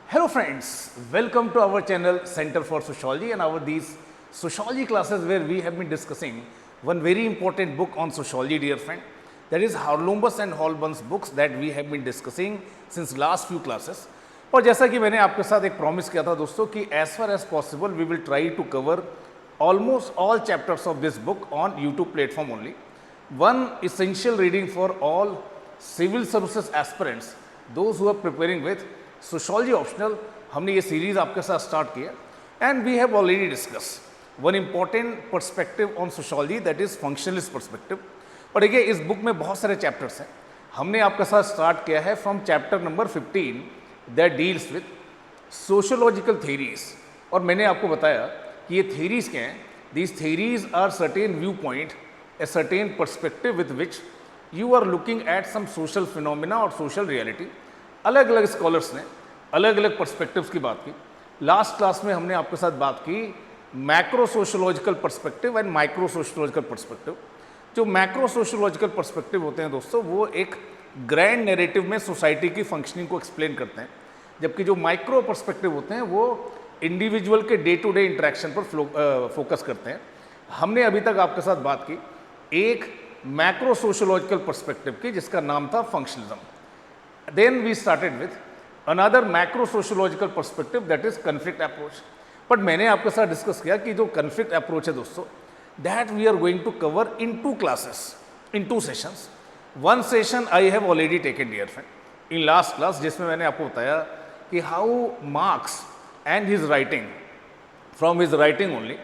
Hello friends, welcome to our channel Center for Sociology and our these sociology classes where we have been discussing one very important book on sociology, dear friend. That is Harlumbus and Holburn's books that we have been discussing since last few classes. और जैसा कि मैंने आपके साथ एक promise किया था दोस्तों कि as far as possible we will try to cover almost all chapters of this book on YouTube platform only. One essential reading for all civil services aspirants, those who are preparing with sociology optional, हमने ये series आपके साथ start किया and we have already discuss one important perspective on sociology that is functionalist perspective. और देखिए इस book में बहुत सारे चैप्टर्स हैं। हमने आपके साथ स्टार्ट किया है from chapter number 15 that deals with sociological theories. और मैंने आपको बताया कि ये थ्योरीज क्या हैं। These theories are certain view point, a certain perspective with which you are looking at some social phenomena और सोशल रियलिटी। अलग अलग स्कॉलर्स ने अलग अलग पर्सपेक्टिव्स की बात की। लास्ट क्लास में हमने आपके साथ बात की macro sociological perspective and micro sociological perspective. जो मैक्रो सोशोलॉजिकल पर्सपेक्टिव होते हैं दोस्तों, वो एक ग्रैंड नैरेटिव में सोसाइटी की फंक्शनिंग को एक्सप्लेन करते हैं, जबकि जो माइक्रो पर्सपेक्टिव होते हैं वो इंडिविजुअल के डे टू डे इंटरेक्शन पर फोकस करते हैं। हमने अभी तक आपके साथ बात की एक मैक्रो सोशोलॉजिकल पर्सपेक्टिव की जिसका नाम था functionalism. Then we started with another macro sociological perspective that is conflict approach. But मैंने आपके साथ डिस्कस किया कि जो conflict approach है दोस्तों, that we are going to cover in two classes, in two sessions. One session I have already taken, dear friend, in last class, जिसमें मैंने आपको बताया कि how Marx and his writing, from his writing only,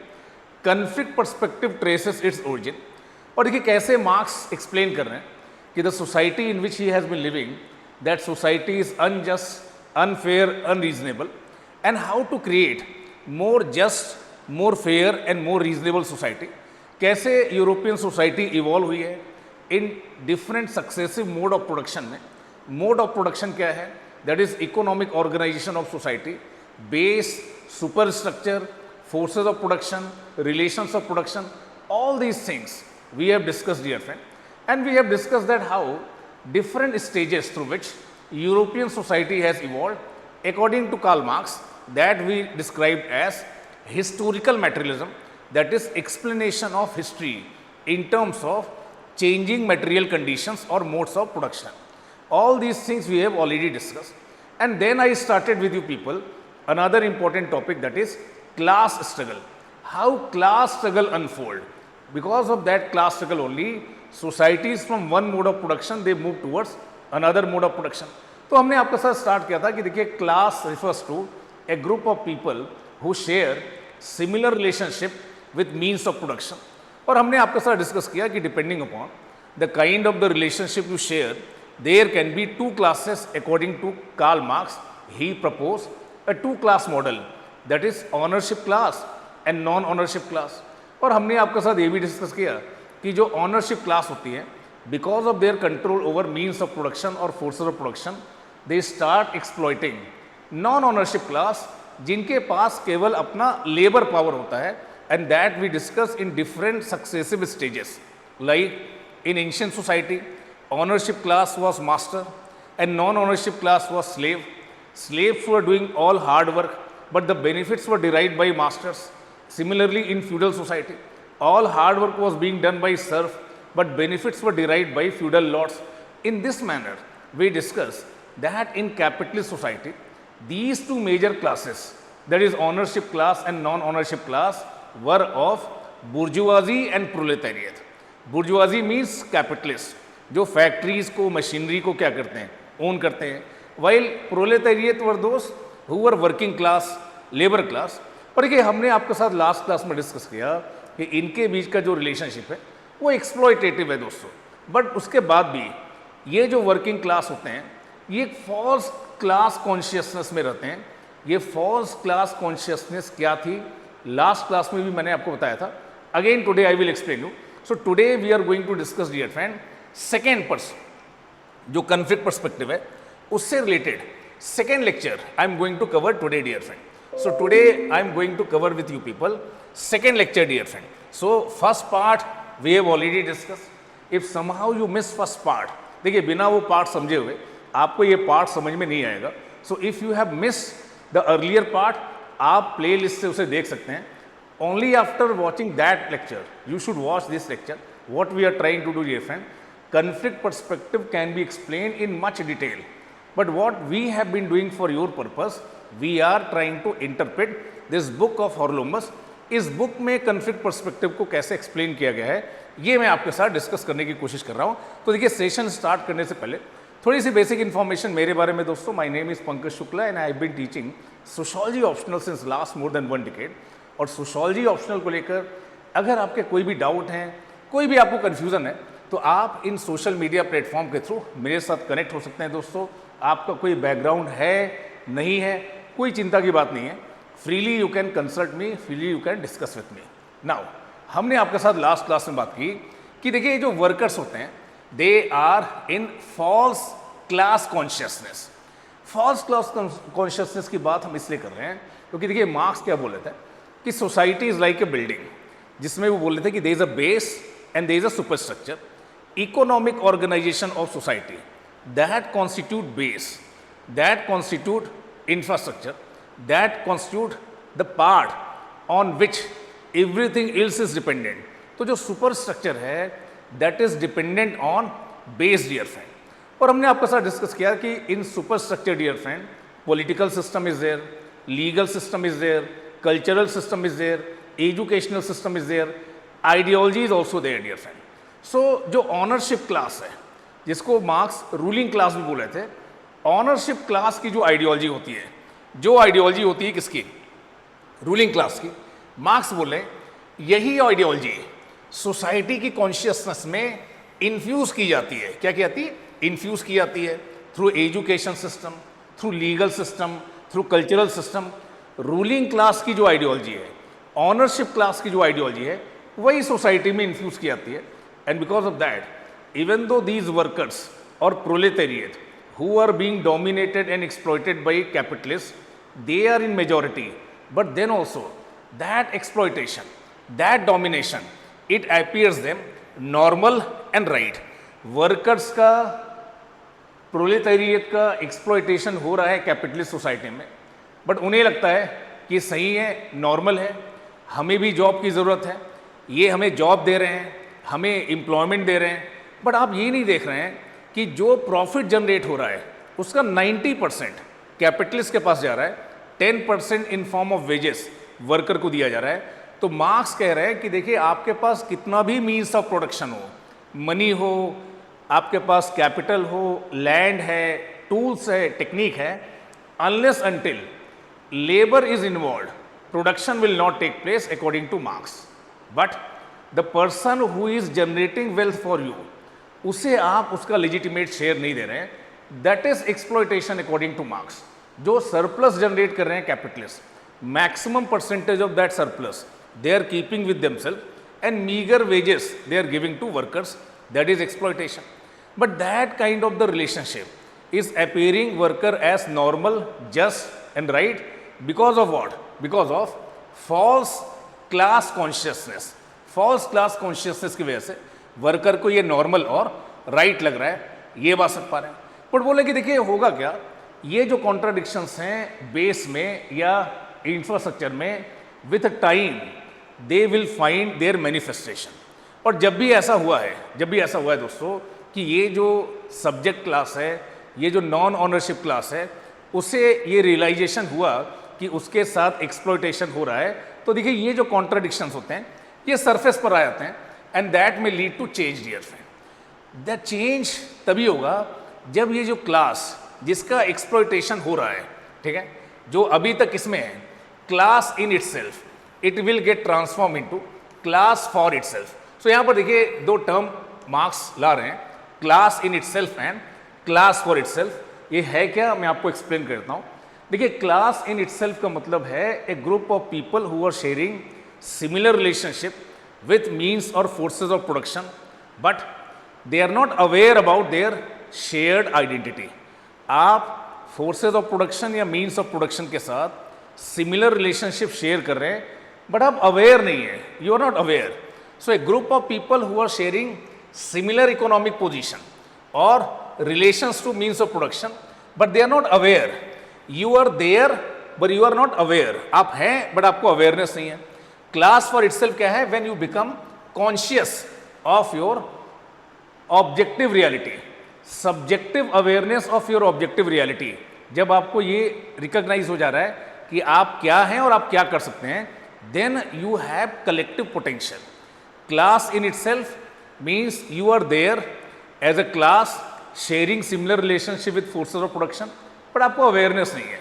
conflict perspective traces its origin. और देखिए कैसे marks explain कर रहे हैं कि the society in which he has been living, that society is unjust, unfair, unreasonable, and how to create more just, more fair and more reasonable society. कैसे European society evolve हुई है in different successive mode of production में। Mode of production क्या है? That is economic organization of society, base, superstructure, forces of production, relations of production, all these things we have discussed, dear friend, and we have discussed that how different stages through which European society has evolved according to Karl Marx, that we described as historical materialism, that is explanation of history in terms of changing material conditions or modes of production. All these things we have already discussed. And then I started with you people another important topic, that is class struggle. How class struggle unfold. Because of that class struggle only societies from one mode of production they move towards another mode of production. तो हमने आपके साथ start किया था कि देखिए class refers to a group of people who share similar relationship with means of production. और हमने आपके साथ डिस्कस किया कि depending upon the kind of the relationship you share there can be two classes according to Karl Marx. He propose a two class model, that is ownership class and non ownership class. और हमने आपके साथ ये भी discuss किया कि जो ownership class होती है, because of their control over means of production और forces of production, they start exploiting non ownership class जिनके पास केवल अपना लेबर पावर होता है। And that we discuss in different successive stages. Like in ancient society ownership class was master and non ownership class was slave. Slaves were doing all hard work, but the benefits were derived by masters. Similarly, in feudal society, all hard work was being done by serf, but benefits were derived by feudal lords. In this manner, we discuss that in capitalist society, these two major classes, that is ownership class and non-ownership class, were of bourgeoisie and proletariat. Bourgeoisie means capitalist, जो factories को, machinery को क्या करते हैं, own करते हैं, while proletariat were those who were working class, labor class. और देखिए हमने आपके साथ लास्ट क्लास में डिस्कस किया कि इनके बीच का जो रिलेशनशिप है वो एक्सप्लॉयटेटिव है दोस्तों। बट उसके बाद भी ये जो वर्किंग क्लास होते हैं ये फॉल्स क्लास कॉन्शियसनेस में रहते हैं। ये फॉल्स क्लास कॉन्शियसनेस क्या थी, लास्ट क्लास में भी मैंने आपको बताया था। Again today I will explain you. So today we are going to discuss, dear friend, second person जो कन्फ्लिक्ट पर्सपेक्टिव है उससे related second lecture I am going to cover today, dear friend. So today I am going to cover with you people second lecture, dear friend. So first part we have already discussed. If somehow you miss first part, देखिए बिना वो part समझे हुए आपको ये part समझ में नहीं आएगा। So if you have missed the earlier part आप प्ले लिस्ट से उसे देख सकते हैं. Only after watching that lecture you should watch this lecture. What we are trying to do dear friend, conflict perspective can be explained in much detail, but what we have been doing for your purpose, we are trying to interpret this book of Harlumbus. इस book में conflict perspective को कैसे explain किया गया है ये मैं आपके साथ डिस्कस करने की कोशिश कर रहा हूँ. तो देखिए सेशन स्टार्ट करने से पहले थोड़ी सी बेसिक इन्फॉर्मेशन मेरे बारे में दोस्तों. My name is Pankaj Shukla and I have been teaching sociology optional since last more than 1 decade. और सोशियोलॉजी ऑप्शनल को लेकर अगर आपके कोई भी डाउट हैं, कोई भी आपको कन्फ्यूज़न है, तो आप इन सोशल मीडिया प्लेटफॉर्म के थ्रू मेरे साथ कनेक्ट हो सकते हैं दोस्तों. आपका कोई बैकग्राउंड है नहीं है, कोई चिंता की बात नहीं है. Freely you can consult me, freely you can discuss with me. Now हमने आपके साथ लास्ट क्लास में बात की कि देखिए जो वर्कर्स होते हैं they are in false class consciousness. False class consciousness की बात हम इसलिए कर रहे हैं क्योंकि देखिए मार्क्स क्या बोल रहे थे कि society is like a building, जिसमें वो बोल रहे थे कि there is a base and there is a superstructure. Economic organization of society that constitute base, that constitute infrastructure, that constitute the part on which everything else is dependent. तो जो superstructure है that is dependent on base dear friend. और हमने आपके साथ discuss किया कि in superstructure dear friend political system is there, legal system is there, cultural system is there, educational system is there, ideology is also there dear friend. जो ownership class है जिसको marks ruling class भी बोले थे, ownership class की जो ideology होती है, जो आइडियोलॉजी होती है किसकी, रूलिंग क्लास की, मार्क्स बोले यही आइडियोलॉजी सोसाइटी की कॉन्शियसनेस में इन्फ्यूज़ की जाती है. क्या की जाती है? इन्फ्यूज़ की जाती है through education system, through legal system, through cultural system. Ruling class की जो आइडियोलॉजी है, ऑनरशिप क्लास की जो आइडियोलॉजी है, वही सोसाइटी में इन्फ्यूज़ की जाती है. And because of that, even though these workers or proletariat who are being dominated and exploited by capitalists, they are in majority, but then also that exploitation, that domination, it appears them normal and right. Workers का proletariat का exploitation हो रहा है capitalist society में, but उन्हें लगता है कि सही है, normal है, हमें भी जॉब की ज़रूरत है, ये हमें जॉब दे रहे हैं, हमें एम्प्लॉयमेंट दे रहे हैं. बट आप ये नहीं देख रहे हैं कि जो प्रॉफिट जनरेट हो रहा है उसका 90% कैपिटलिस्ट के पास जा रहा है, 10% in form of wages worker को दिया जा रहा है. तो मार्क्स कह रहे हैं कि देखिए आपके पास कितना भी मीन्स ऑफ प्रोडक्शन हो, मनी हो, आपके पास कैपिटल हो, लैंड है, टूल्स है, टेक्निक है, unless until labour is involve production will not take place according to Marx. But the person who is generating wealth for you, उसे आप उसका लेजिटिमेट शेयर नहीं दे रहे हैं. That is exploitation according to Marx. जो surplus generate कर रहे हैं capitalist, maximum percentage of that surplus they are keeping with themselves and meagre wages they are giving to workers, that is exploitation. But that kind of the relationship is appearing worker as normal, just and right because of what? Because of false class consciousness. False class consciousness की वजह से worker को ये normal और right लग रहा है, ये बात समझ पा रहे हैं. बट बोले कि देखिए होगा क्या, ये जो कॉन्ट्राडिक्शंस हैं बेस में या इंफ्रास्ट्रक्चर में, with time they will find their manifestation. और जब भी ऐसा हुआ है दोस्तों कि ये जो सब्जेक्ट क्लास है, ये जो नॉन ऑनरशिप क्लास है, उसे ये रियलाइजेशन हुआ कि उसके साथ एक्सप्लॉयटेशन हो रहा है. तो देखिए ये जो कॉन्ट्राडिक्शंस होते हैं ये सरफेस पर आ जाते हैं and that may lead to change dear friend. That change तभी होगा जब ये जो क्लास जिसका एक्सप्लॉयटेशन हो रहा है, ठीक है, जो अभी तक इसमें है, class in itself, it will get transform into class for itself. So यहाँ पर देखिए दो टर्म मार्क्स ला रहे हैं, class in itself and class for itself. ये है क्या, मैं आपको एक्सप्लेन करता हूँ. देखिए क्लास इन इटसेल्फ का मतलब है a group of people who are sharing similar relationship with means or forces of production, but they are not aware about their shared identity. आप forces of production या means of production के साथ similar relationship share कर रहे हैं, but आप aware नहीं है, you are not aware. So a group of people who are sharing similar economic position or relations to means of production, but they are not aware. You are there but you are not aware, आप हैं but आपको awareness नहीं है। Class for itself क्या है? When you become conscious of your objective reality, subjective awareness of your objective reality. जब आपको ये रिकॉग्नाइज हो जा रहा है कि आप क्या हैं और आप क्या कर सकते हैं, then you have collective potential. Class in itself means you are there as a class sharing similar relationship with forces of production, but आपको अवेयरनेस नहीं है।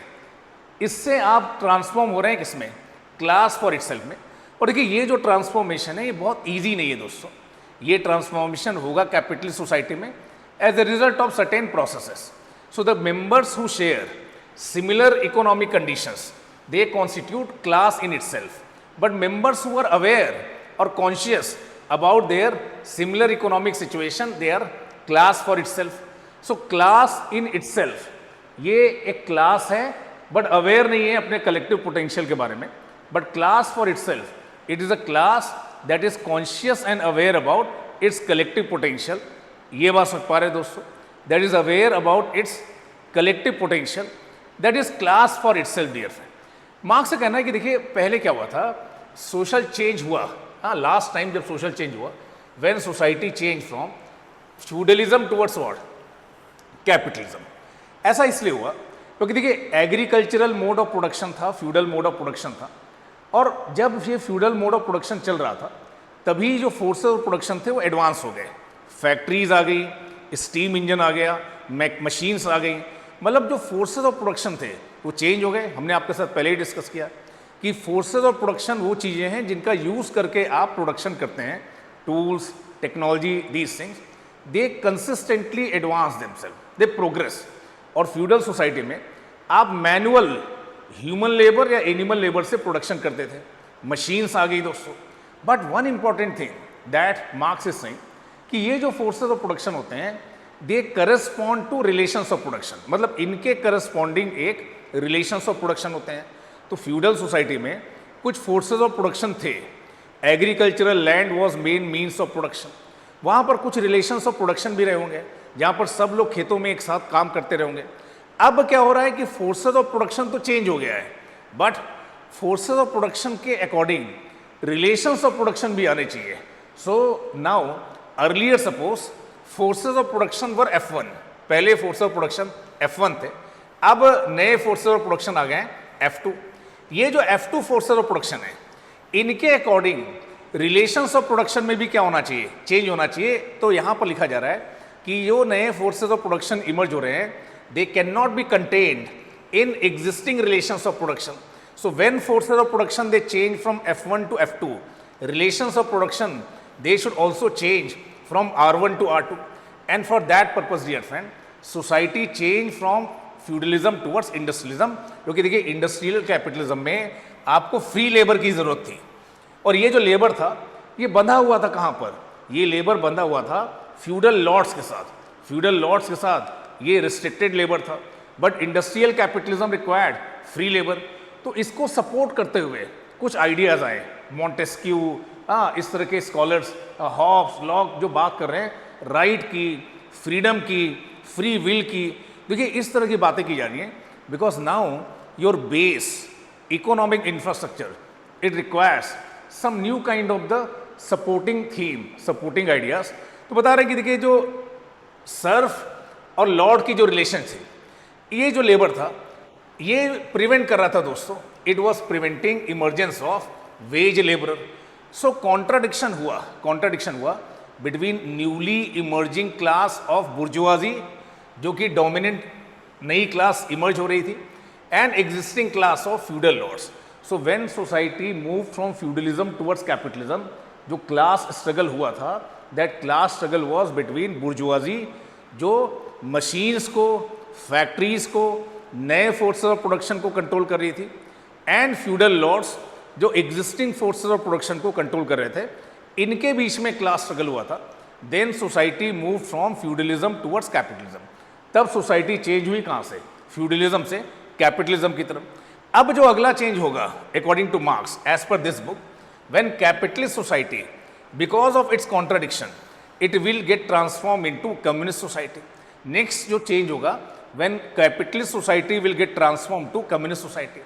इससे आप ट्रांसफॉर्म हो रहे हैं किसमें? क्लास फॉर इटसेल्फ में। और देखिए ये जो ट्रांसफॉर्मेशन है ये बहुत ईजी नहीं है दोस्तों। ये ट्रांसफॉर्मेशन होगा कैपिटलिस्ट सोसाइटी में as a result of certain processes. So the members who share similar economic conditions they constitute class in itself, but members who are aware or conscious about their similar economic situation, they are class for itself. So class in itself ये एक class है but aware नहीं है अपने collective potential के बारे में, but class for itself it is a class that is conscious and aware about its collective potential. ये बात समझ पा रहे हैं दोस्तों? That is aware about its collective potential, that is class for itself dear friend. Marx से कहना है कि देखिए पहले क्या हुआ था, सोशल चेंज हुआ। हाँ, लास्ट टाइम जब सोशल चेंज हुआ, when society change from feudalism towards what? Capitalism. ऐसा इसलिए हुआ क्योंकि देखिए एग्रीकल्चरल मोड ऑफ प्रोडक्शन था, फ्यूडल मोड ऑफ प्रोडक्शन था, और जब ये फ्यूडल मोड ऑफ प्रोडक्शन चल रहा था तभी जो फोर्सेस ऑफ प्रोडक्शन थे वो एडवांस हो गए। फैक्ट्रीज आ गई, स्टीम इंजन आ गया, मशीन्स आ गई, मतलब जो फोर्सेस ऑफ प्रोडक्शन थे वो चेंज हो गए। हमने आपके साथ पहले ही डिस्कस किया कि फोर्सेस ऑफ प्रोडक्शन वो चीज़ें हैं जिनका यूज़ करके आप प्रोडक्शन करते हैं, tools, technology, these things, they consistently advance themselves, they progress. और फ्यूडल सोसाइटी में आप मैनुअल ह्यूमन लेबर या एनिमल लेबर से प्रोडक्शन करते थे, मशीन्स आ गई दोस्तों। But one important thing that Marx is saying कि ये जो फोर्सेस ऑफ प्रोडक्शन होते हैं they correspond to relations of production, मतलब इनके करस्पॉन्डिंग एक रिलेशंस ऑफ प्रोडक्शन होते हैं। तो फ्यूडल सोसाइटी में कुछ फोर्सेस ऑफ प्रोडक्शन थे, agricultural land was main means of production, वहाँ पर कुछ रिलेशंस ऑफ प्रोडक्शन भी रहे होंगे जहाँ पर सब लोग खेतों में एक साथ काम करते रहे होंगे। अब क्या हो रहा है कि फोर्सेस ऑफ प्रोडक्शन तो चेंज हो गया है, बट फोर्सेस ऑफ प्रोडक्शन के अकॉर्डिंग रिलेशंस ऑफ प्रोडक्शन भी आने चाहिए। So now earlier suppose forces of production were F1, पहले फोर्सेस ऑफ प्रोडक्शन F1 थे, अब नए फोर्सेस ऑफ प्रोडक्शन आ गए F2। ये जो F2 फोर्सेस ऑफ प्रोडक्शन है इनके अकॉर्डिंग रिलेशंस ऑफ प्रोडक्शन में भी क्या होना चाहिए? चेंज होना चाहिए। तो यहाँ पर लिखा जा रहा है कि जो नए फोर्सेस ऑफ प्रोडक्शन इमर्ज हो रहे हैं they can not be contained in existing relations of production. So when forces of production they change from F1 to F2, relations of production they should also change from R1 to R2, and for that purpose dear friend society changed from feudalism towards industrialism, क्योंकि देखिए industrial capitalism में आपको free labour की ज़रूरत थी, और ये जो लेबर था ये बंधा हुआ था कहाँ पर? ये लेबर बंधा हुआ था फ्यूडल लॉर्ड्स के साथ। फ्यूडल लॉर्ड्स के साथ ये रिस्ट्रिक्टेड लेबर था, but industrial capitalism required free labour. तो इसको सपोर्ट करते हुए कुछ आइडियाज़ आए, मॉन्टेस्क्यू, इस तरह के स्कॉलर्स, हॉब्स, लॉक जो बात कर रहे हैं राइट की, फ्रीडम की, फ्री विल की। देखिए इस तरह की बातें की जा रही हैं because now your base economic infrastructure it requires some new kind of the supporting theme, supporting ideas. तो बता रहे हैं कि देखिए जो सर्फ और लॉर्ड की जो रिलेशन थी, ये जो लेबर था ये प्रिवेंट कर रहा था दोस्तों, it was preventing emergence of wage labour. So contradiction हुआ between newly emerging class of bourgeoisie, जो कि डोमिनेंट नई क्लास इमर्ज हो रही थी, and existing class of feudal lords. So when society move from feudalism towards capitalism, जो class struggle हुआ था, that class struggle was between bourgeoisie जो मशीन्स को, फैक्ट्रीज को, नए फोर्सेस ऑफ प्रोडक्शन को कंट्रोल कर रही थी, एंड फ्यूडल लॉर्ड्स जो एग्जिस्टिंग फोर्सेस ऑफ प्रोडक्शन को कंट्रोल कर रहे थे। इनके बीच में क्लास स्ट्रगल हुआ था। Then society move from feudalism towards capitalism. तब सोसाइटी चेंज हुई कहाँ से? फ्यूडलिज्म से कैपिटलिज्म की तरफ। अब जो अगला चेंज होगा according to Marx as per this book, when capitalist society because of its contradiction it will get transform into communist society. Next जो चेंज होगा when capitalist society will get transform to communist society.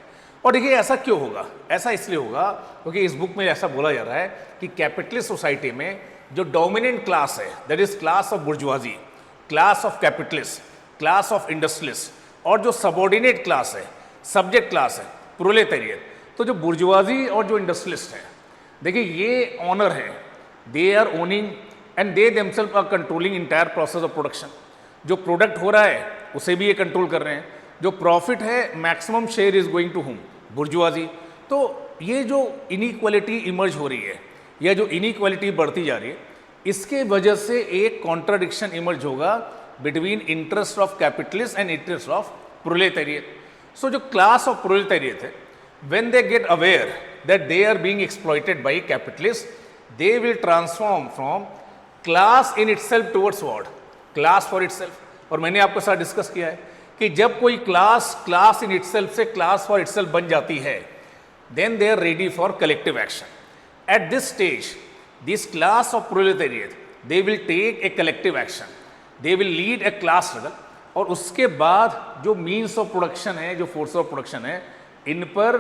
और देखिए ऐसा क्यों होगा, ऐसा इसलिए होगा क्योंकि इस बुक में ऐसा बोला जा रहा है कि कैपिटलिस्ट सोसाइटी में जो डोमिनेंट क्लास है, that is class of bourgeoisie, class of capitalist, class of industrialist, और जो सबॉर्डिनेट क्लास है, सब्जेक्ट क्लास है, प्रोलेटेरिएट। तो जो बुर्जुआजी और जो इंडस्ट्रियलिस्ट है, देखिए ये ऑनर है, they are owning and they themselves are controlling entire process of production. जो प्रोडक्ट हो रहा है उसे भी ये कंट्रोल कर रहे हैं, जो प्रॉफिट है maximum share is going to whom, bourgeoisie. तो ये जो इनइक्वालिटी इमर्ज हो रही है या जो इनइक्वालिटी बढ़ती जा रही है, इसके वजह से एक कॉन्ट्राडिक्शन इमर्ज होगा between interest of capitalist and interest of proletariat. So जो क्लास ऑफ प्रोलेटेरिएट है, when they get aware that they are being exploited by capitalists, they will transform from class in itself towards what? Class for itself. और मैंने आपके साथ discuss किया है कि जब कोई क्लास इन इटसेल्फ से क्लास फॉर इटसेल्फ बन जाती है, then they are ready for collective action. At this stage, this class of proletariat, they will take a collective action. They will lead a class struggle. और उसके बाद जो means of production है, जो force of production है, इन पर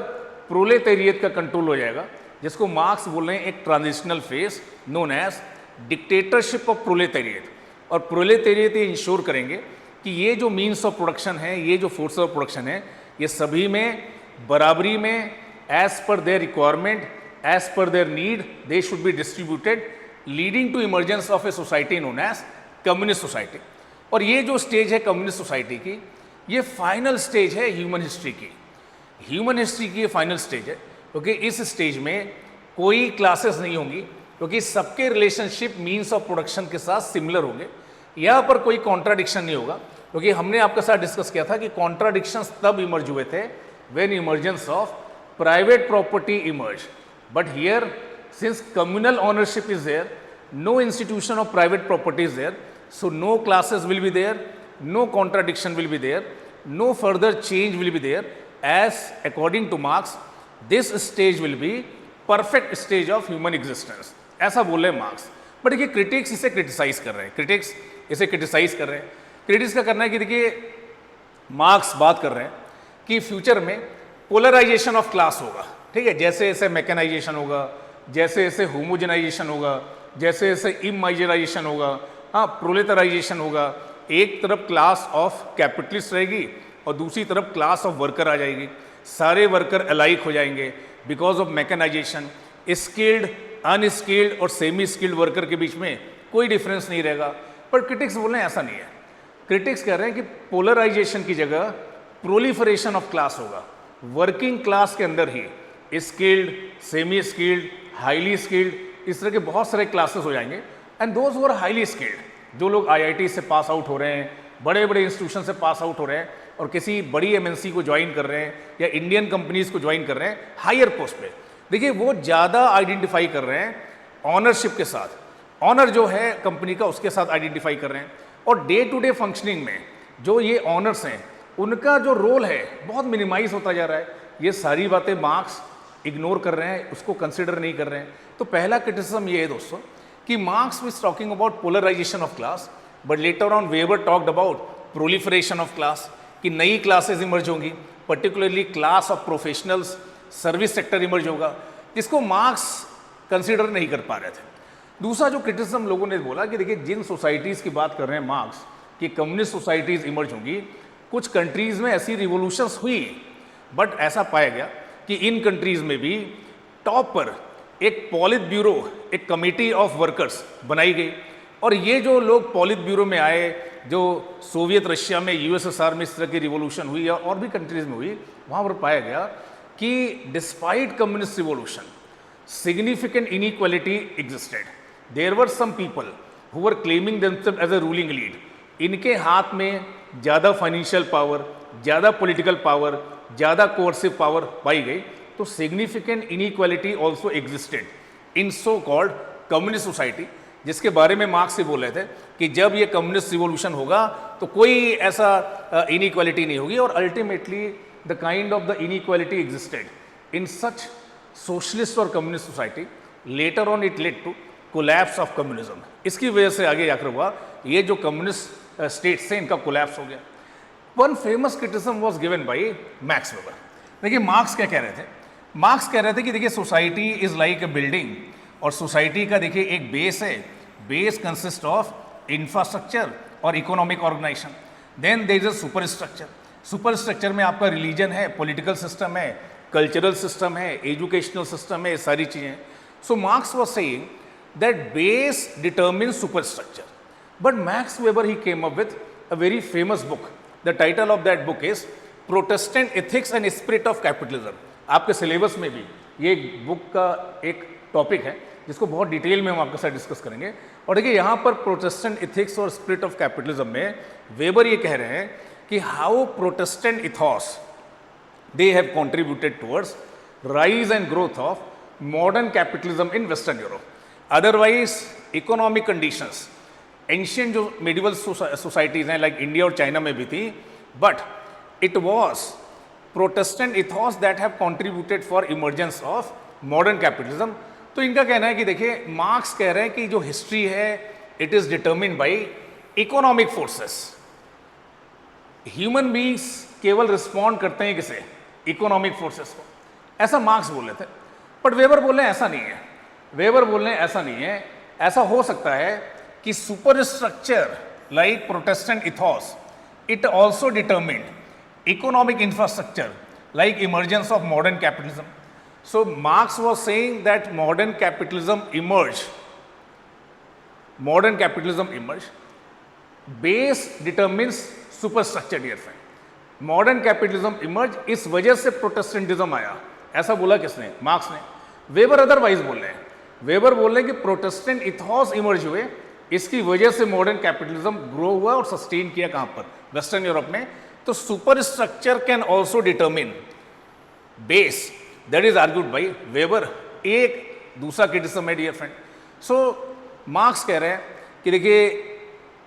proletariat का control हो जाएगा, जिसको मार्क्स बोल रहे हैं एक transitional phase known as dictatorship of proletariat. और प्रोलेटेरिएट ये इंश्योर करेंगे कि ये जो मीन्स ऑफ प्रोडक्शन है, ये जो फोर्स ऑफ प्रोडक्शन है, ये सभी में बराबरी में as per their requirement, as per their need, they should be distributed, leading to emergence of a society known as communist society. और ये जो स्टेज है कम्युनिस्ट सोसाइटी की, ये फाइनल स्टेज है ह्यूमन हिस्ट्री की। ह्यूमन हिस्ट्री की ये फाइनल स्टेज है, क्योंकि इस स्टेज में कोई क्लासेस नहीं होंगी, क्योंकि सबके रिलेशनशिप मीन्स ऑफ प्रोडक्शन के साथ सिमिलर होंगे। यहाँ पर कोई कॉन्ट्राडिक्शन नहीं होगा, क्योंकि हमने आपके साथ डिस्कस किया था कि कॉन्ट्राडिक्शंस तब इमर्ज हुए थे when emergence of private property emerge. But here since communal ownership is there, no institution of private property is there, so no classes will be there, no contradiction will be there, no further change will be there, as according to Marx this stage will be perfect stage of human existence, ऐसा बोले marks. But देखिए critics इसे criticise कर रहे हैं, critics इसे criticise कर रहे हैं। क्रिटिक्स का करना है कि देखिए मार्क्स बात कर रहे हैं कि फ्यूचर में पोलराइजेशन ऑफ क्लास होगा, ठीक है, जैसे जैसे मैकेनाइजेशन होगा, जैसे जैसे होमोजेनाइजेशन होगा, जैसे जैसे इमाइजराइजेशन होगा, हाँ प्रोलेटराइजेशन होगा। एक तरफ क्लास ऑफ कैपिटलिस्ट रहेगी और दूसरी तरफ क्लास ऑफ वर्कर आ जाएगी। सारे वर्कर अलाइक हो जाएंगे because of mechanisation. Skilled, unskilled और सेमी स्किल्ड वर्कर के बीच में कोई डिफरेंस नहीं रहेगा। पर क्रिटिक्स बोल रहे हैं ऐसा नहीं है। क्रिटिक्स कह रहे हैं कि पोलराइजेशन की जगह प्रोलिफरेशन ऑफ क्लास होगा। वर्किंग क्लास के अंदर ही skilled, semi skilled, highly skilled, इस तरह के बहुत सारे क्लासेस हो जाएंगे। And those were highly skilled, जो लोग आईआईटी से पास आउट हो रहे हैं, बड़े बड़े इंस्टीट्यूशन से पास आउट हो रहे हैं और किसी बड़ी एमएनसी को ज्वाइन कर रहे हैं या इंडियन कंपनीज को ज्वाइन कर रहे हैं हायर पोस्ट पे, देखिए वो ज़्यादा आइडेंटिफाई कर रहे हैं ऑनरशिप के साथ। ऑनर जो है कंपनी का उसके साथ आइडेंटिफाई कर रहे हैं। और डे टू डे फंक्शनिंग में जो ये ऑनर्स हैं उनका जो रोल है बहुत मिनिमाइज होता जा रहा है। ये सारी बातें मार्क्स इग्नोर कर रहे हैं, उसको कंसिडर नहीं कर रहे हैं। तो पहला क्रिटिसिज्म ये है दोस्तों कि marks was talking about polarization of class, but later on Weber talked about proliferation of class, कि नई क्लासेस इमर्ज होंगी, particularly class of professionals, service sector emerge होगा, जिसको मार्क्स कंसिडर नहीं कर पा रहे थे। दूसरा जो क्रिटिसिज्म लोगों ने बोला कि देखिए जिन सोसाइटीज़ की बात कर रहे हैं मार्क्स कि कम्युनिस्ट सोसाइटीज़ इमर्ज होंगी, कुछ कंट्रीज़ में ऐसी रिवोल्यूशंस हुई, बट ऐसा पाया गया कि इन कंट्रीज़ में भी टॉप पर एक पॉलिट ब्यूरो, एक कमेटी ऑफ वर्कर्स बनाई गई। और ये जो लोग पॉलिट ब्यूरो में आए, जो सोवियत रशिया में, यूएसएसआर में इस तरह की रिवॉल्यूशन हुई या और भी कंट्रीज में हुई, वहाँ पर पाया गया कि despite communist revolution significant inequality existed. There were some people who were claiming themselves as a ruling elite. इनके हाथ में ज़्यादा फाइनेंशियल पावर, ज़्यादा पॉलिटिकल पावर, ज़्यादा कोर्सिव पावर पाई गई। तो significant inequality also existed in so called communist society, जिसके बारे में मार्क्स से बोल रहे थे कि जब ये कम्युनिस्ट रिवॉल्यूशन होगा तो कोई ऐसा इनइक्वालिटी नहीं होगी। और ultimately the kind of the inequality existed in such socialist और communist society. Later on it led to collapse of communism. इसकी वजह से आगे जाकर हुआ ये जो कम्युनिस्ट स्टेट्स से इनका कोलैप्स हो गया। One famous criticism was given by max weber. देखिए मार्क्स क्या कह रहे थे, मार्क्स कह रहे थे कि देखिए society is like a building, और सोसाइटी का देखिए एक बेस है, बेस कंसिस्ट ऑफ इंफ्रास्ट्रक्चर और economic organization, then there is a super structure, super structure में आपका रिलीजन है, पॉलिटिकल सिस्टम है, कल्चरल सिस्टम है, एजुकेशनल सिस्टम है, ये सारी चीज़ें. So Marx was saying that base determines super structure. But Max Weber he came up with a very famous book. The title of that book is Protestant Ethics and Spirit of Capitalism. आपके syllabus में भी ये एक book का एक topic है जिसको बहुत डिटेल में हम आपके साथ डिस्कस करेंगे. और देखिए यहाँ पर प्रोटेस्टेंट इथिक्स और स्पिरिट ऑफ कैपिटलिज्म में वेबर ये कह रहे हैं कि how Protestant ethos they have contributed towards rise and growth of modern capitalism in Western Europe. Otherwise, economic conditions, ancient जो medieval societies हैं like India और China में भी थी, but it was Protestant ethos that have contributed for emergence of modern capitalism. तो इनका कहना है कि देखिए मार्क्स कह रहे हैं कि जो हिस्ट्री है it is determined by economic forces. Human beings केवल रिस्पॉन्ड करते हैं किसे, इकोनॉमिक फोर्सेस को, ऐसा मार्क्स बोल रहे थे. बट वेबर बोल रहे हैं ऐसा नहीं है, वेबर बोल रहे हैं ऐसा नहीं है. ऐसा हो सकता है कि superstructure like Protestant ethos it also determined economic infrastructure like emergence of modern capitalism. So Marx was saying that modern capitalism emerge, base determines super structure. Dear friend, modern capitalism emerge, इस वजह से Protestantism आया. ऐसा बोला किसने, marks ने. Weber otherwise बोल रहे हैं, वेबर बोल रहे हैं कि प्रोटेस्टेंट इथॉस इमर्ज हुए, इसकी वजह से मॉडर्न कैपिटलिज्म ग्रो हुआ और सस्टेन किया. कहां पर, वेस्टर्न यूरोप में. तो super structure can also determine base, that is argued by weber. एक दूसरा क्रिटिसिज्म है डियर फ्रेंड. सो मार्क्स कह रहे हैं कि देखिए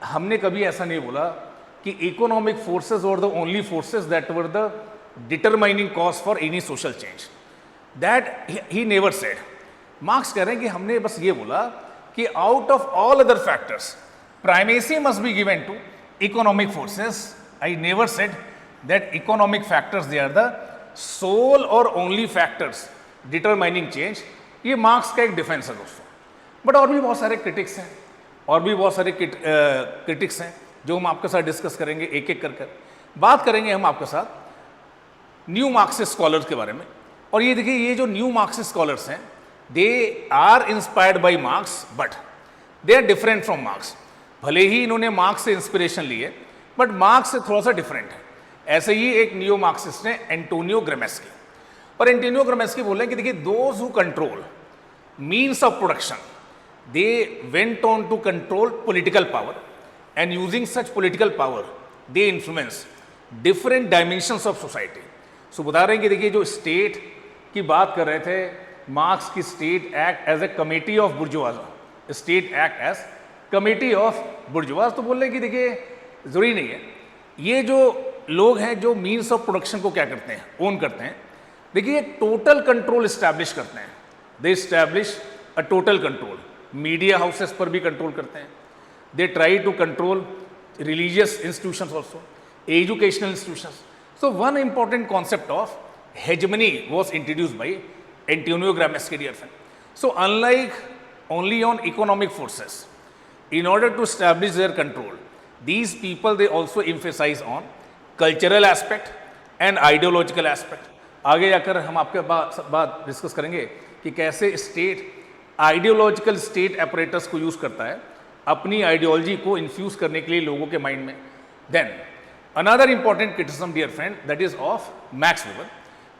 हमने कभी ऐसा नहीं बोला कि economic forces were the only forces that were the determining cause for any social change. That he never said. Marx कह रहे हैं कि हमने बस ये बोला कि out of all other factors primacy must be given to economic forces. I never said that economic factors they are the sole और ओनली फैक्टर्स डिटरमाइनिंग चेंज. ये मार्क्स का एक डिफेंस है दोस्तों. बट और भी बहुत सारे क्रिटिक्स हैं, और भी बहुत सारे क्रिटिक्स हैं जो हम आपके साथ डिस्कस करेंगे एक एक कर कर. बात करेंगे हम आपके साथ न्यू मार्क्सिस्ट स्कॉलर्स के बारे में. और ये देखिए ये जो न्यू मार्क्सिस्ट स्कॉलर्स हैं, they are inspired by Marx but they are different from Marx. भले ही इन्होंने मार्क्स से इंस्पिरेशन ली है, बट मार्क्स से थोड़ा सा डिफरेंट है. ऐसे ही एक न्यू मार्क्सिस्ट है एंटोनियो ग्राम्स्की. और एंटोनियो ग्राम्स्की बोल रहे हैं कि देखिए those who control means of production, they went on to control political power, and using such political power they influence different dimensions of society. So बता रहे हैं कि देखिए जो स्टेट की बात कर रहे थे मार्क्स की, state act as a committee of bourgeoisie, state act as committee of bourgeoisie. तो बोल रहे हैं कि देखिए जरूरी नहीं है, ये जो लोग हैं जो मीन्स ऑफ प्रोडक्शन को क्या करते हैं, ओन करते हैं, देखिए टोटल कंट्रोल इस्टेब्लिश करते हैं. दे establish a total control. Media houses पर भी कंट्रोल करते हैं. They try to control religious institutions also, educational institutions. So one important concept of hegemony was introduced by Antonio Gramsci, dear friend. So unlike only on economic forces, in order to establish their control, these people they also emphasize on cultural aspect and ideological aspect. आगे जाकर हम आपके बात discuss करेंगे कि कैसे state ideological state apparatus को use करता है अपनी आइडियोलॉजी को इन्फ्यूज करने के लिए लोगों के माइंड में. Then another important criticism dear friend that is of Max Weber.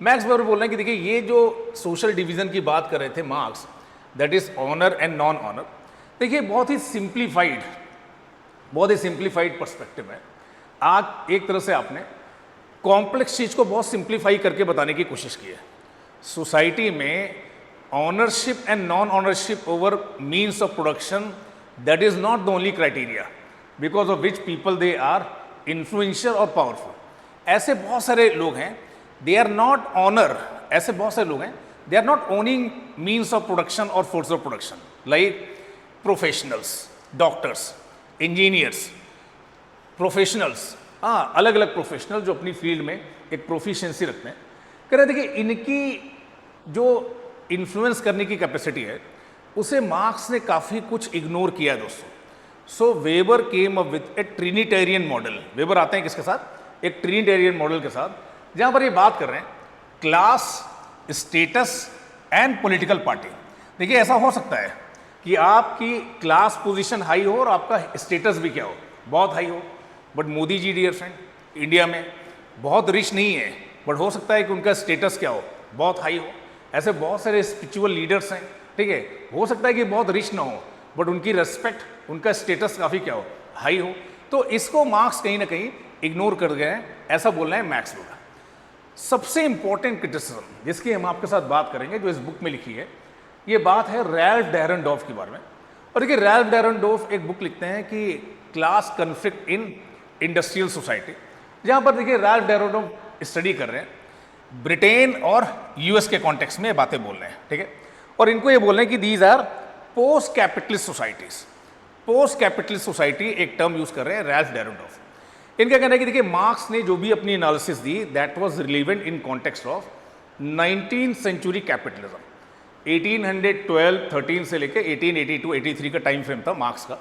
Max Weber बोल रहे हैं कि देखिए ये जो सोशल डिवीजन की बात कर रहे थे Marx, that is owner and non owner. देखिए बहुत ही सिंप्लीफाइड पर्सपेक्टिव है. आज एक तरह से आपने कॉम्प्लेक्स चीज को बहुत सिंप्लीफाई करके बताने की कोशिश की है. सोसाइटी में ownership and non ownership over means of production, that is not the only criteria because of which people they are influential or powerful. ऐसे बहुत सारे लोग हैं, they are not honor, ऐसे बहुत सारे लोग हैं, they are not owning means of production or force of production, like professionals, doctors, engineers, professionals. हाँ, अलग अलग प्रोफेशनल जो अपनी फील्ड में एक प्रोफिशिएंसी रखते हैं. कह रहे देखिए इनकी जो इन्फ्लुएंस करने की कैपेसिटी है उसे मार्क्स ने काफ़ी कुछ इग्नोर किया है दोस्तों। So Weber came up with a trinitarian model. Weber आते हैं किसके साथ? एक ट्रिनिटेरियन मॉडल के साथ, जहां पर ये बात कर रहे हैं class, status and political party. देखिए ऐसा हो सकता है कि आपकी क्लास पोजीशन हाई हो और आपका स्टेटस भी क्या हो, बहुत हाई हो, but Modi ji dear friend India में बहुत रिच नहीं है, बट हो सकता है कि उनका स्टेटस क्या हो, बहुत हाई हो। ऐसे बहुत सारे स्पिरिचुअल लीडर्स हैं, ठीक है, हो सकता है कि बहुत रिच ना हो बट उनकी रेस्पेक्ट, उनका स्टेटस काफ़ी क्या हो, हाई हो। तो इसको मार्क्स कहीं ना कहीं इग्नोर कर गए हैं, ऐसा बोलना है मैक्स लोग। सबसे इंपॉर्टेंट क्रिटिसिज्म जिसकी हम आपके साथ बात करेंगे, जो इस बुक में लिखी है, ये बात है रैल्फ डैरेंडॉर्फ के बारे में। और देखिए रैल्फ डैरेंडॉर्फ एक बुक लिखते हैं कि class conflict in industrial society, जहां पर देखिए रैल्फ डैरेंडॉर्फ स्टडी कर रहे हैं ब्रिटेन और यूएस के कॉन्टेक्स्ट में बातें बोल रहे हैं, ठीक है। और इनको ये बोल रहे हैं कि these R post capitalist societies. Post capitalist society एक टर्म यूज कर रहे हैं रैल्फ डैरेंडॉर्फ। इनका कहना है कि देखिए मार्क्स ने जो भी अपनी एनालिसिस दी that was relevant in context of 19th century capitalism. 1812-13 से लेकर 1882-83 का टाइम फ्रेम था मार्क्स का।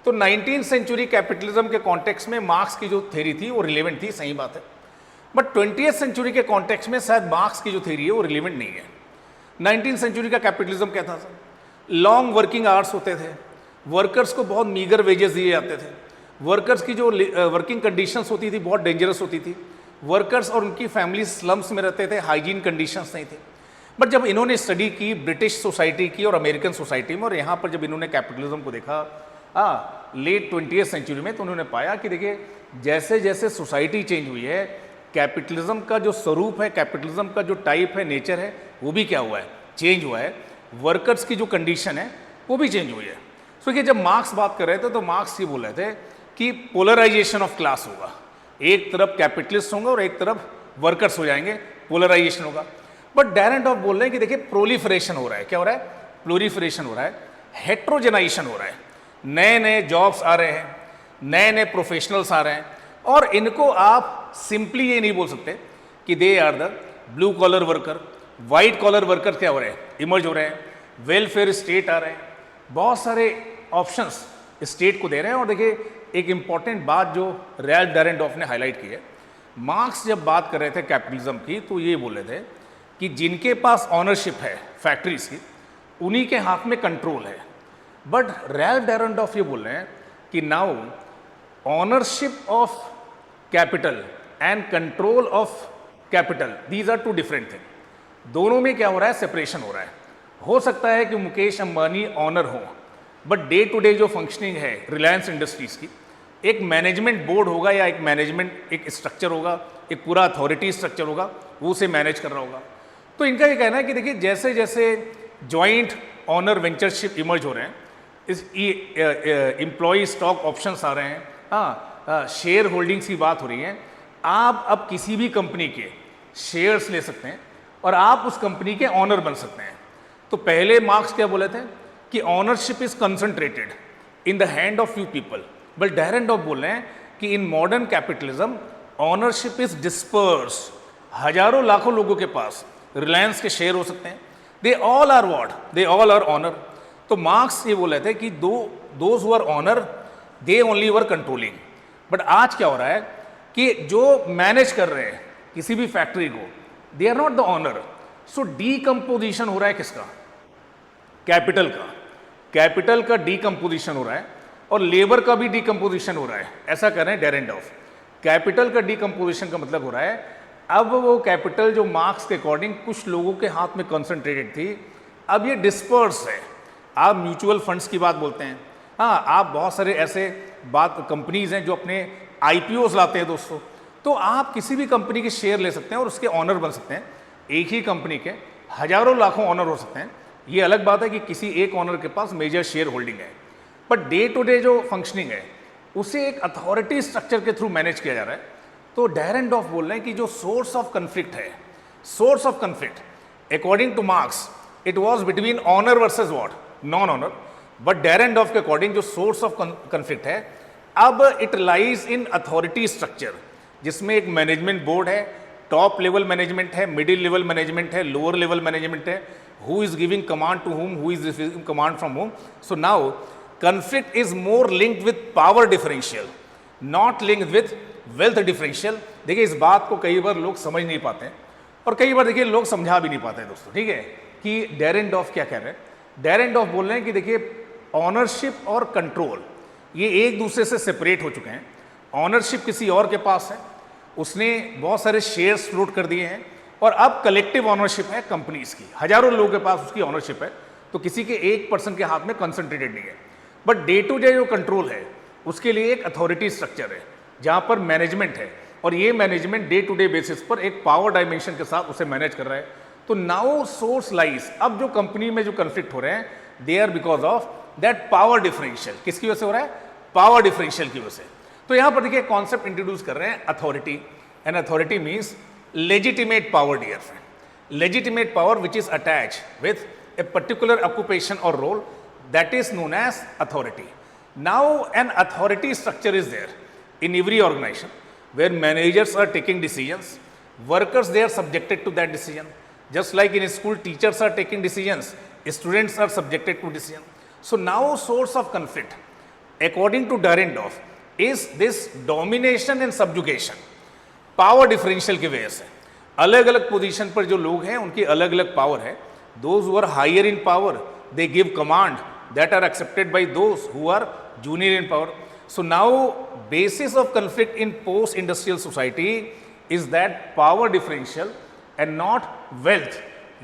तो 19th सेंचुरी कैपिटलिज्म के कॉन्टेक्स्ट में मार्क्स की जो थ्योरी थी वो रिलेवेंट थी, सही बात है। बट 20th सेंचुरी के कॉन्टेक्स्ट में शायद मार्क्स की जो थ्योरी है वो रिलेवेंट नहीं है। 19th सेंचुरी का कैपिटलिज्म क्या था? लॉन्ग वर्किंग आवर्स होते थे, वर्कर्स को बहुत मीगर वेजेस दिए जाते थे, वर्कर्स की जो वर्किंग कंडीशंस होती थी बहुत डेंजरस होती थी, वर्कर्स और उनकी फैमिली स्लम्स में रहते थे, हाइजीन कंडीशंस नहीं थे। बट जब इन्होंने स्टडी की ब्रिटिश सोसाइटी की और अमेरिकन सोसाइटी में, और यहाँ पर जब इन्होंने कैपिटलिज्म को देखा लेट 20th सेंचुरी में, तो उन्होंने पाया कि देखिए जैसे जैसे सोसाइटी चेंज हुई है, कैपिटलिज्म का जो स्वरूप है, कैपिटलिज्म का जो टाइप है, नेचर है, वो भी क्या हुआ है, चेंज हुआ है। वर्कर्स की जो कंडीशन है वो भी चेंज हुई है। सो कि जब मार्क्स बात कर रहे थे तो मार्क्स ये बोल रहे थे कि पोलराइजेशन ऑफ क्लास होगा, एक तरफ कैपिटलिस्ट होंगे और एक तरफ वर्कर्स हो जाएंगे, पोलराइजेशन होगा। बट डैरेंडॉर्फ बोल रहे हैं कि देखिए प्रोलिफरेशन हो रहा है। क्या हो रहा है? प्लोरीफरेशन हो रहा है, हेट्रोजेनाइजेशन हो रहा है, नए नए जॉब्स आ रहे हैं, नए नए प्रोफेशनल्स आ रहे हैं, और इनको आप सिंपली ये नहीं बोल सकते कि they are the blue collar worker, white collar worker क्या हो रहे हैं, इमर्ज हो रहे हैं, वेलफेयर स्टेट आ रहे हैं, बहुत सारे ऑप्शंस स्टेट को दे रहे हैं। और देखिए एक इंपॉर्टेंट बात जो रैल्फ डैरेंडॉर्फ ने हाईलाइट की है, मार्क्स जब बात कर रहे थे कैपिटलिज्म की तो ये बोल रहे थे कि जिनके पास ऑनरशिप है फैक्ट्रीज की, उन्हीं के हाथ में कंट्रोल है। बट रैल्फ डैरेंडॉर्फ ये बोल रहे हैं कि now ownership of capital and control of capital, these are two different thing. दोनों में क्या हो रहा है? सेपरेशन हो रहा है। हो सकता है कि मुकेश अंबानी ऑनर हो, बट डे टू डे जो फंक्शनिंग है रिलायंस इंडस्ट्रीज की, एक मैनेजमेंट बोर्ड होगा या एक मैनेजमेंट एक स्ट्रक्चर होगा, एक पूरा अथॉरिटी स्ट्रक्चर होगा, वो उसे मैनेज कर रहा होगा। तो इनका ये कहना है कि देखिए जैसे जैसे जॉइंट ऑनर वेंचरशिप इमर्ज हो रहे हैं, इस एम्प्लॉय स्टॉक ऑप्शंस आ रहे हैं, शेयर होल्डिंग्स की बात हो रही है, आप अब किसी भी कंपनी के शेयर्स ले सकते हैं और आप उस कंपनी के ऑनर बन सकते हैं। तो पहले मार्क्स क्या बोले थे कि ownership is concentrated in the hand of few people, but Dahrendorf बोल रहे हैं कि in modern capitalism ownership is disperse, हजारों लाखों लोगों के पास रिलायंस के शेयर हो सकते हैं, they all are what, they all are owner. तो मार्क्स ये बोल रहे थे कि those who are owner they only were controlling. But आज क्या हो रहा है कि जो मैनेज कर रहे हैं किसी भी फैक्ट्री को, they are not the owner. So decomposition हो रहा है किसका? कैपिटल का। कैपिटल का डीकम्पोजिशन हो रहा है और लेबर का भी डीकम्पोजिशन हो रहा है, ऐसा कर रहे हैं डैरेंडॉर्फ। कैपिटल का डीकम्पोजिशन का मतलब हो रहा है अब वो कैपिटल जो मार्क्स के अकॉर्डिंग कुछ लोगों के हाथ में कंसंट्रेटेड थी, अब ये डिस्पर्स है। आप म्यूचुअल फंड्स की बात बोलते हैं, हाँ, आप बहुत सारे ऐसे बात कंपनीज हैं जो अपने आईपीओस लाते हैं दोस्तों, तो आप किसी भी कंपनी के शेयर ले सकते हैं और उसके ऑनर बन सकते हैं। एक ही कंपनी के हजारों लाखों ऑनर हो सकते हैं। ये अलग बात है कि किसी एक ऑनर के पास मेजर शेयर होल्डिंग है, बट डे टू डे जो फंक्शनिंग है उसे एक अथॉरिटी स्ट्रक्चर के थ्रू मैनेज किया जा रहा है। तो डैरेंडॉर्फ बोल रहे हैं कि जो सोर्स ऑफ कन्फ्लिक्ट है, source of conflict according to Marx it was between owner versus what, non owner. But Dahrendorf के अकॉर्डिंग जो सोर्स ऑफ कन्फ्लिक्ट है अब it lies in authority structure, जिसमें एक मैनेजमेंट बोर्ड है, टॉप लेवल मैनेजमेंट है, middle level management है, lower level management है, who is giving command to whom, who is receiving command from whom. So now conflict is more linked with power differential, not linked with wealth differential. देखिए इस बात को कई बार लोग समझ नहीं पाते हैं और कई बार देखिए लोग समझा भी नहीं पाते हैं दोस्तों, ठीक है, कि डेरेनडॉर्फ क्या कह रहे हैं। डेरेनडॉर्फ बोल रहे हैं कि देखिए ऑनरशिप और कंट्रोल ये एक दूसरे से सेपरेट हो चुके हैं। ऑनरशिप किसी और के पास है, उसने बहुत सारे शेयर्स फ्लोट कर दिए हैं और अब कलेक्टिव ऑनरशिप है कंपनीज की, हजारों लोगों के पास उसकी ऑनरशिप है, तो किसी के एक पर्सन के हाथ में कंसंट्रेटेड नहीं है। बट डे टू डे जो कंट्रोल है उसके लिए एक अथॉरिटी स्ट्रक्चर है जहां पर मैनेजमेंट है और ये management day to day basis पर एक पावर डायमेंशन के साथ उसे मैनेज कर रहा है। तो नाउ सोर्स लाइज, अब जो कंपनी में जो कंफ्लिक्ट हो रहे हैं they are because of that power differential. किसकी वजह से हो रहा है? पावर डिफरेंशियल की वजह से। तो यहां पर देखिए कॉन्सेप्ट इंट्रोड्यूस कर रहे हैं authority, and authority means legitimate power, dear friend. Legitimate power which is attached with a particular occupation or role, that is known as authority. Now an authority structure is there in every organization where managers are taking decisions, workers they are subjected to that decision. Just like in a school teachers are taking decisions, students are subjected to decision. So now source of conflict according to Dahrendorf is this domination and subjugation. Power differential की वजह से अलग अलग position पर जो लोग हैं उनकी अलग अलग पावर है। Those who are higher in power they give command that are accepted by those who are junior in power. So now basis of conflict in post industrial society is that power differential and not wealth.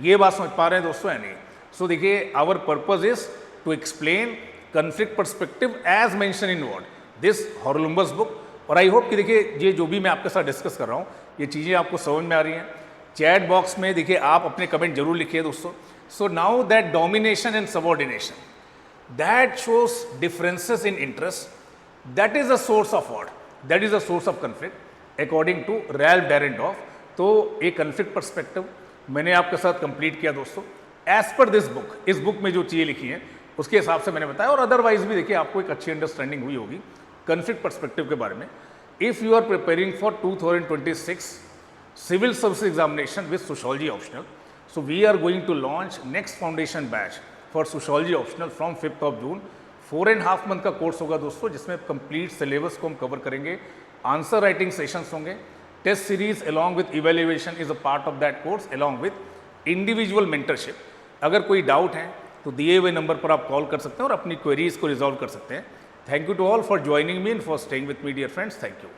ये बात समझ पा रहे हैं दोस्तों या नहीं? So देखिए our purpose is to explain conflict perspective as mention in word this Haralambos book. और आई होप कि देखिए ये जो भी मैं आपके साथ डिस्कस कर रहा हूँ ये चीज़ें आपको समझ में आ रही हैं। चैट बॉक्स में देखिए आप अपने कमेंट जरूर लिखिए दोस्तों। So now that domination and subordination that shows differences in interest, that is a source of what, that is a source of conflict according to Ralf Dahrendorf. तो एक कन्फ्लिक्ट परस्पेक्टिव मैंने आपके साथ कंप्लीट किया दोस्तों एज पर दिस बुक। इस book में जो चीज़ें लिखी हैं उसके हिसाब से मैंने बताया, और अदरवाइज भी देखिए आपको एक अच्छी अंडरस्टैंडिंग हुई होगी कन्फ्लिक्ट परस्पेक्टिव के बारे में। If you are preparing for 2026 civil service examination with sociology optional, so we are going to launch next foundation batch for sociology optional from 5th of June। 4.5 month का course होगा दोस्तों जिसमें complete syllabus को हम cover करेंगे, answer writing sessions होंगे, test series along with evaluation is a part of that course along with individual mentorship. अगर कोई डाउट है तो दिए हुए नंबर पर आप कॉल कर सकते हैं और अपनी क्वेरीज को रिजॉल्व कर सकते हैं। Thank you to all for joining me and for staying with me, dear friends. Thank you.